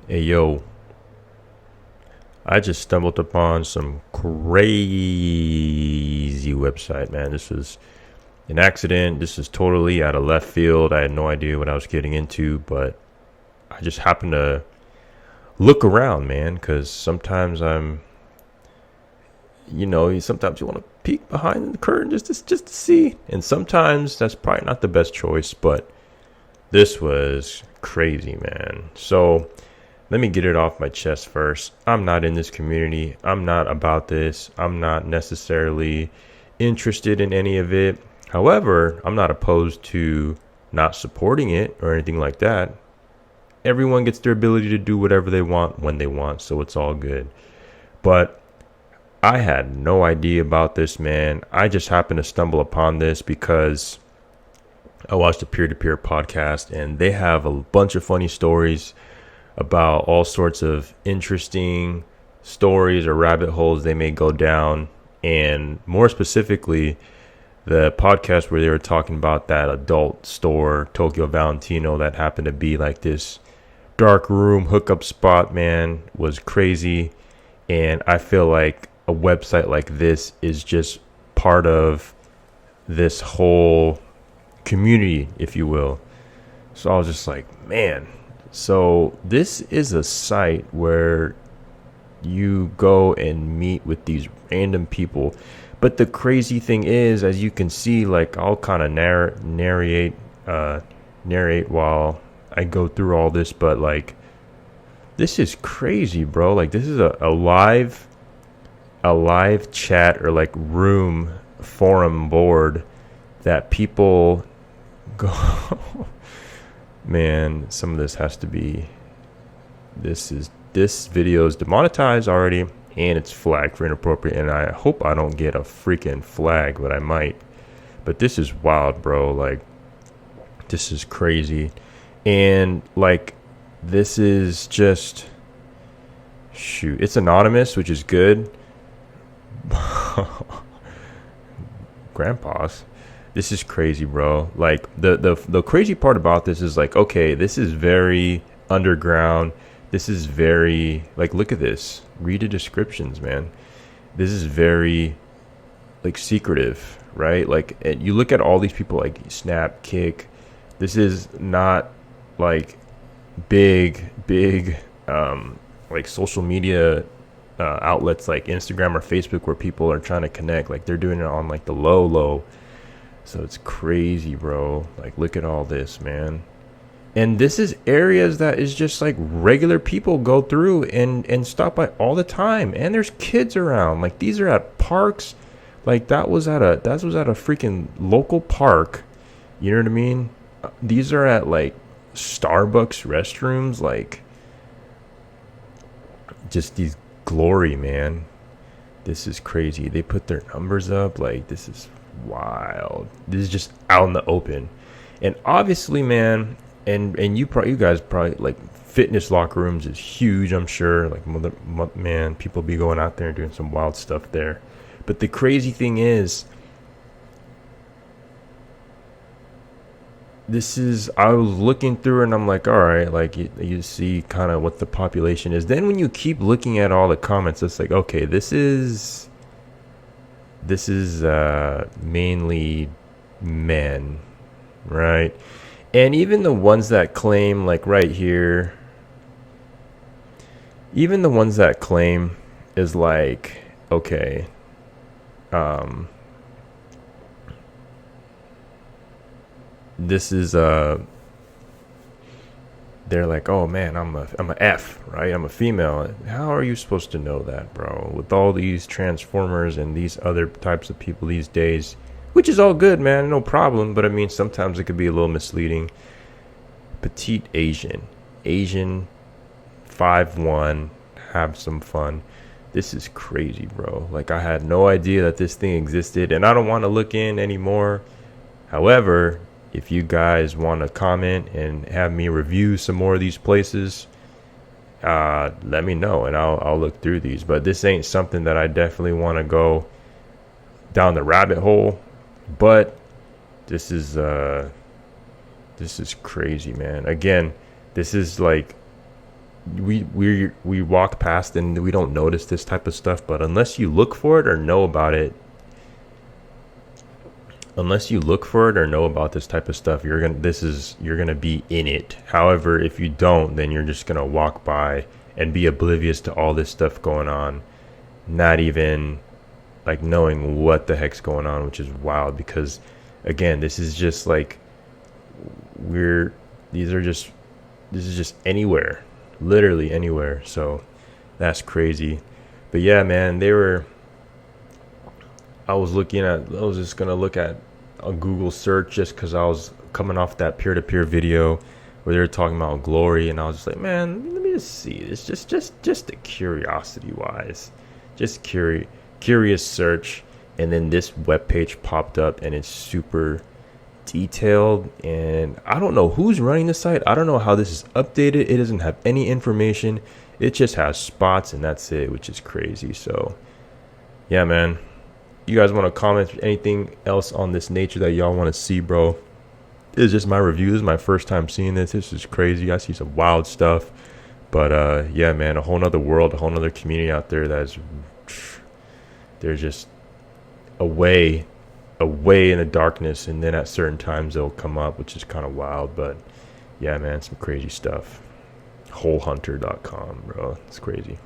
Hey yo, I just stumbled upon some crazy website, man. This is an accident. This is totally out of left field. I had no idea what I was getting into, but I just happened to look around, man, because sometimes sometimes you want to peek behind the curtain just to see. And sometimes that's probably not the best choice, but this was crazy, man. So let me get it off my chest first. I'm not in this community. I'm not about this. I'm not necessarily interested in any of it. However, I'm not opposed to not supporting it or anything like that. Everyone gets their ability to do whatever they want when they want, so it's all good. But I had no idea about this, man. I just happened to stumble upon this because I watched a peer-to-peer podcast and they have a bunch of funny stories about all sorts of interesting stories or rabbit holes they may go down. And more specifically, the podcast where they were talking about that adult store, Tokyo Valentino, that happened to be like this dark room hookup spot, man, was crazy. And I feel like a website like this is just part of this whole community, if you will. So I was just like, man. So this is a site where you go and meet with these random people. But the crazy thing is, as you can see, like I'll kind of narrate while I go through all this, but like this is crazy, bro. Like this is a live chat or like room forum board that people go. Man, some of this has to be. This video is demonetized already, and it's flagged for inappropriate. And I hope I don't get a freaking flag, but I might. But this is wild, bro. Like, this is crazy, and like, this is just shoot. It's anonymous, which is good. Grandpa's. This is crazy, bro. Like the crazy part about this is like, okay, this is very underground. This is very like, look at this. Read the descriptions, man. This is very like secretive, right? Like you look at all these people like Snap, Kick. This is not like big like social media outlets like Instagram or Facebook where people are trying to connect. Like they're doing it on like the low. So it's crazy, bro. Like, look at all this, man. And this is areas that is just like regular people go through and stop by all the time. And there's kids around. Like these are at parks. Like that was at a freaking local park. You know what I mean? These are at like Starbucks restrooms. Like just these glory, man. This is crazy. They put their numbers up. Like this is wild. This is just out in the open. And obviously, man, and you guys probably like fitness locker rooms is huge, I'm sure. Like man, people be going out there and doing some wild stuff there. But the crazy thing is, I was looking through and I'm like, all right, like you see kind of what the population is. Then when you keep looking at all the comments, it's like, okay, this is mainly men, right? And even the ones that claim, like right here, even the ones that claim is like, okay, this is they're like, oh man, I'm a F, right? I'm a female. How are you supposed to know that, bro? With all these transformers and these other types of people these days, which is all good, man, no problem. But I mean, sometimes it could be a little misleading. Petite Asian, 5'1", have some fun. This is crazy, bro. Like I had no idea that this thing existed, and I don't want to look in anymore. However, if you guys want to comment and have me review some more of these places, let me know and I'll look through these. But this ain't something that I definitely want to go down the rabbit hole. But this is crazy, man. Again, this is like we walk past and we don't notice this type of stuff, but unless you look for it or know about it, this type of stuff, you're gonna be in it. However, if you don't, then you're just gonna walk by and be oblivious to all this stuff going on, not even like knowing what the heck's going on, which is wild. Because again, this is just like this is just anywhere, literally anywhere. So that's crazy. But yeah, man, I was just gonna look at a Google search just because I was coming off that peer-to-peer video where they were talking about glory, and I was just like, man, let me just see this, just the curiosity wise, just curious search, and then this webpage popped up, and it's super detailed, and I don't know who's running the site. I don't know how this is updated. It doesn't have any information. It just has spots, and that's it, which is crazy. So yeah, man, you guys want to comment anything else on this nature that y'all want to see, bro? This is just my review. This is my first time seeing this. This is crazy. I see some wild stuff. But yeah, man, a whole nother world, a whole nother community out there they're just away in the darkness, and then at certain times they'll come up, which is kind of wild. But yeah, man, some crazy stuff. Wholehunter.com, bro. It's crazy.